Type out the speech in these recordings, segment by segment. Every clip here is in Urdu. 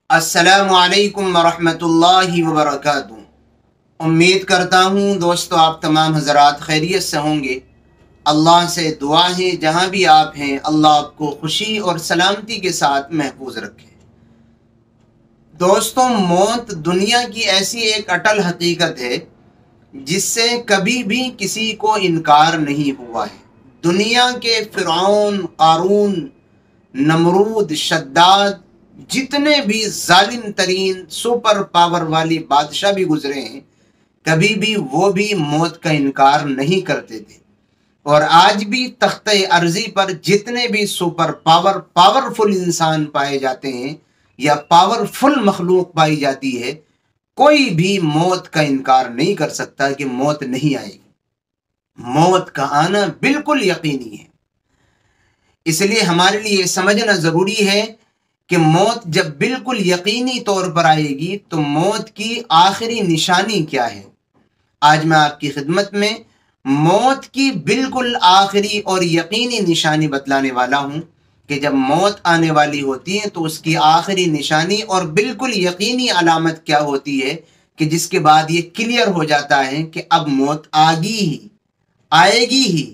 السلام علیکم ورحمۃ اللہ وبرکاتہ۔ امید کرتا ہوں دوستو آپ تمام حضرات خیریت سے ہوں گے۔ اللہ سے دعا ہے جہاں بھی آپ ہیں اللہ آپ کو خوشی اور سلامتی کے ساتھ محفوظ رکھے۔ دوستو، موت دنیا کی ایسی ایک اٹل حقیقت ہے جس سے کبھی بھی کسی کو انکار نہیں ہوا ہے۔ دنیا کے فرعون، قارون، نمرود، شداد، جتنے بھی ظالم ترین سپر پاور والی بادشاہ بھی گزرے ہیں، کبھی بھی وہ بھی موت کا انکار نہیں کرتے تھے۔ اور آج بھی تختہ ارضی پر جتنے بھی سپر پاورفل انسان پائے جاتے ہیں یا پاورفل مخلوق پائی جاتی ہے، کوئی بھی موت کا انکار نہیں کر سکتا کہ موت نہیں آئے گی۔ موت کا آنا بالکل یقینی ہے۔ اس لیے ہمارے لیے سمجھنا ضروری ہے کہ موت جب بالکل یقینی طور پر آئے گی تو موت کی آخری نشانی کیا ہے۔ آج میں آپ کی خدمت میں موت کی بالکل آخری اور یقینی نشانی بتلانے والا ہوں کہ جب موت آنے والی ہوتی ہے تو اس کی آخری نشانی اور بالکل یقینی علامت کیا ہوتی ہے کہ جس کے بعد یہ کلیئر ہو جاتا ہے کہ اب موت آئے گی ہی،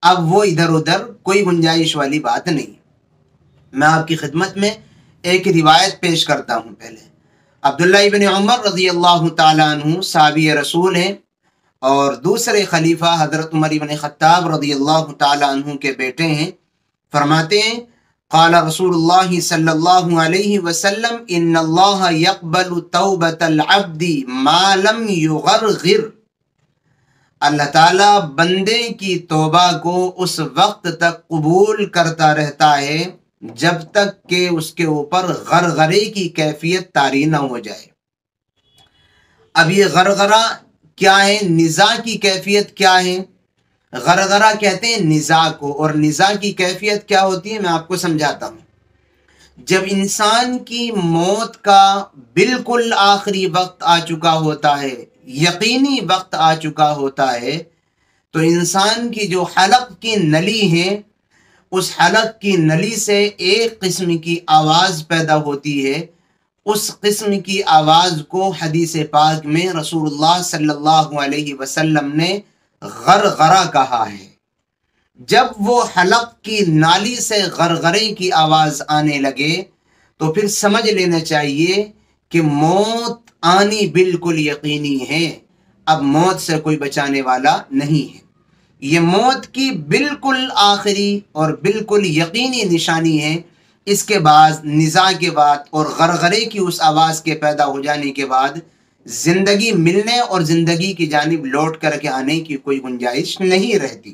اب وہ ادھر ادھر کوئی گنجائش والی بات نہیں۔ میں آپ کی خدمت میں ایک روایت پیش کرتا ہوں۔ پہلے عبداللہ ابن عمر رضی اللہ تعالیٰ عنہ صحابی رسول ہیں، اور دوسرے خلیفہ حضرت عمر ابن خطاب رضی اللہ تعالیٰ عنہ کے بیٹے ہیں۔ فرماتے ہیں قال رسول اللہ صلی اللہ علیہ وسلم ان اللہ یقبل توبۃ العبد ما لم یغرغر، اللہ تعالیٰ بندے کی توبہ کو اس وقت تک قبول کرتا رہتا ہے جب تک کہ اس کے اوپر غرغرے کی کیفیت طاری نہ ہو جائے۔ اب یہ غرغرہ کیا ہے، نزاع کی کیفیت کیا ہے؟ غرغرہ کہتے ہیں نزاع کو، اور نزاع کی کیفیت کیا ہوتی ہے میں آپ کو سمجھاتا ہوں۔ جب انسان کی موت کا بالکل آخری وقت آ چکا ہوتا ہے، یقینی وقت آ چکا ہوتا ہے، تو انسان کی جو حلق کی نلی ہے، اس حلق کی نلی سے ایک قسم کی آواز پیدا ہوتی ہے۔ اس قسم کی آواز کو حدیث پاک میں رسول اللہ صلی اللہ علیہ وسلم نے غرغرہ کہا ہے۔ جب وہ حلق کی نالی سے غرغرے کی آواز آنے لگے تو پھر سمجھ لینا چاہیے کہ موت آنی بالکل یقینی ہے، اب موت سے کوئی بچانے والا نہیں ہے۔ یہ موت کی بالکل آخری اور بالکل یقینی نشانی ہے۔ اس کے بعد نزاع کے بعد اور غرغرے کی اس آواز کے پیدا ہو جانے کے بعد زندگی ملنے اور زندگی کی جانب لوٹ کر کے آنے کی کوئی گنجائش نہیں رہتی۔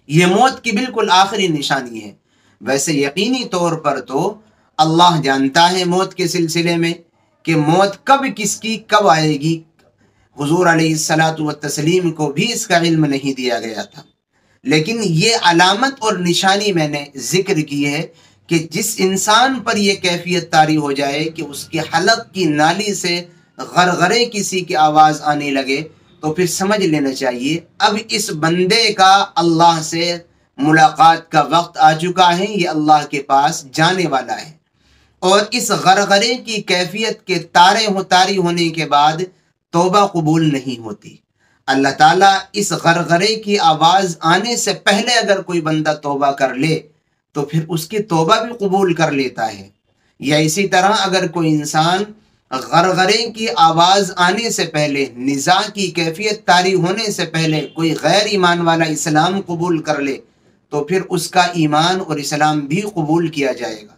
یہ موت کی بالکل آخری نشانی ہے۔ ویسے یقینی طور پر تو اللہ جانتا ہے موت کے سلسلے میں کہ موت کب کس کی کب آئے گی۔ حضور علیہ الصلاۃ والتسلیم کو بھی اس کا علم نہیں دیا گیا تھا، لیکن یہ علامت اور نشانی میں نے ذکر کی ہے کہ جس انسان پر یہ کیفیت طاری ہو جائے کہ اس کے حلق کی نالی سے غرغرے کسی کی آواز آنے لگے تو پھر سمجھ لینا چاہیے اب اس بندے کا اللہ سے ملاقات کا وقت آ چکا ہے، یہ اللہ کے پاس جانے والا ہے۔ اور اس غرغرے کی کیفیت کے طاری ہونے کے بعد توبہ قبول نہیں ہوتی۔ اللہ تعالیٰ اس غرغرے کی آواز آنے سے پہلے اگر کوئی بندہ توبہ کر لے تو پھر اس کی توبہ بھی قبول کر لیتا ہے۔ یا اسی طرح اگر کوئی انسان غرغرے کی آواز آنے سے پہلے، نزاع کی کیفیت طاری ہونے سے پہلے کوئی غیر ایمان والا اسلام قبول کر لے تو پھر اس کا ایمان اور اسلام بھی قبول کیا جائے گا۔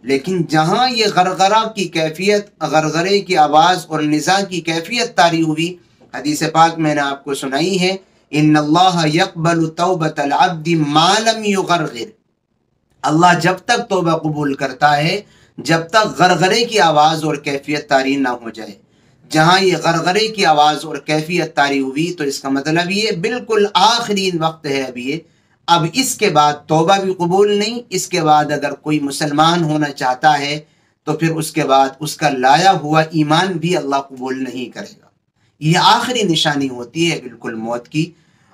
لیکن جہاں یہ غرغرہ کی کیفیت، غرغرے کی آواز اور نزاع کی کیفیت طاری ہوئی، حدیث پاک میں نے آپ کو سنائی ہے ان اللہ یقبل توبۃ العبد ما لم یغرغر، اللہ جب تک توبہ قبول کرتا ہے جب تک غرغرے کی آواز اور کیفیت طاری نہ ہو جائے۔ جہاں یہ غرغرے کی آواز اور کیفیت طاری ہوئی تو اس کا مطلب یہ بالکل آخری وقت ہے اب اس کے بعد توبہ بھی قبول نہیں۔ اس کے بعد اگر کوئی مسلمان ہونا چاہتا ہے تو پھر اس کے بعد اس کا لایا ہوا ایمان بھی اللہ قبول نہیں کرے گا۔ یہ آخری نشانی ہوتی ہے بالکل موت کی۔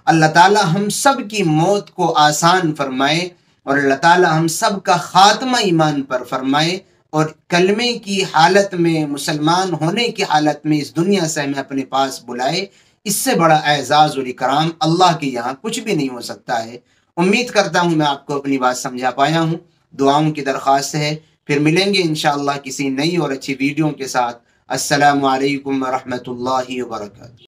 اللہ تعالی ہم سب کی موت کو آسان فرمائے اور اللہ تعالی ہم سب کا خاتمہ ایمان پر فرمائے اور کلمے کی حالت میں، مسلمان ہونے کی حالت میں اس دنیا سے ہمیں اپنے پاس بلائے، اس سے بڑا اعزاز اور اکرام اللہ کے یہاں کچھ بھی نہیں ہو سکتا ہے۔ امید کرتا ہوں میں آپ کو اپنی بات سمجھا پایا ہوں۔ دعاؤں کی درخواست ہے، پھر ملیں گے انشاءاللہ کسی نئی اور اچھی ویڈیو کے ساتھ۔ السلام علیکم ورحمۃ اللہ وبرکاتہ۔